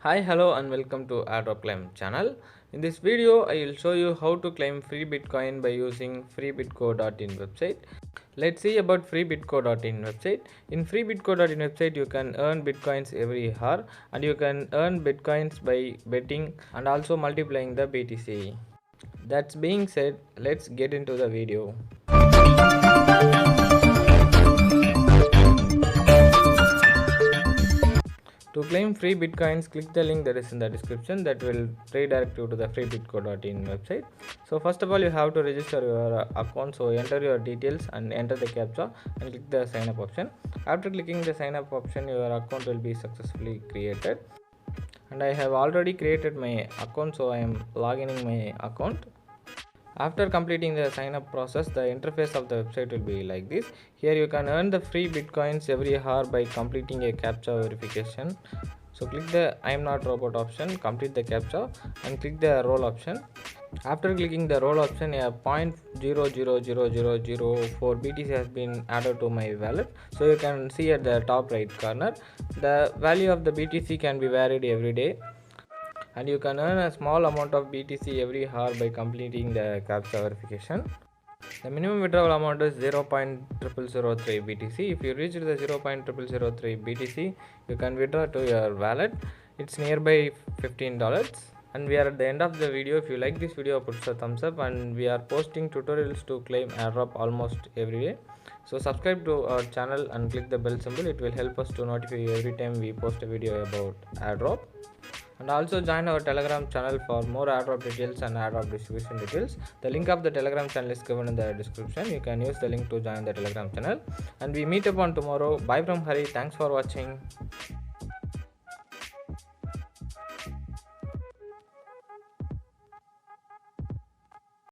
Hi, hello and welcome to Airdropclaim channel. In this video, I will show you how to claim free Bitcoin by using freebitco.in website. Let's see about freebitco.in website. In freebitco.in website, you can earn Bitcoins every hour and you can earn Bitcoins by betting and also multiplying the BTC. That's being said, let's get into the video. To claim free bitcoins, click the link that is in the description that will redirect you to the freebitco.in website. So first of all, you have to register your account. So enter your details and enter the captcha and click the sign up option. After clicking the sign up option, your account will be successfully created. And I have already created my account, so I am logging in my account. After completing the sign up process, the interface of the website will be like this. Here you can earn the free bitcoins every hour by completing a captcha verification. So click the I am not robot option, complete the captcha and click the roll option. After clicking the roll option, a 0.000004 BTC has been added to my wallet. So you can see at the top right corner, the value of the BTC can be varied every day and you can earn a small amount of BTC every hour by completing the captcha verification. The minimum withdrawal amount is 0.0003 BTC. If you reach the 0.0003 BTC, you can withdraw to your wallet. It's nearby $15. And we are at the end of the video. If you like this video, put a thumbs up, and we are posting tutorials to claim airdrop almost every day. So subscribe to our channel and click the bell symbol. It will help us to notify you every time we post a video about airdrop. And also join our Telegram channel for more airdrop details and airdrop distribution details. The link of the Telegram channel is given in the description. You can use the link to join the Telegram channel. And we meet up on tomorrow. Bye from Hari. Thanks for watching.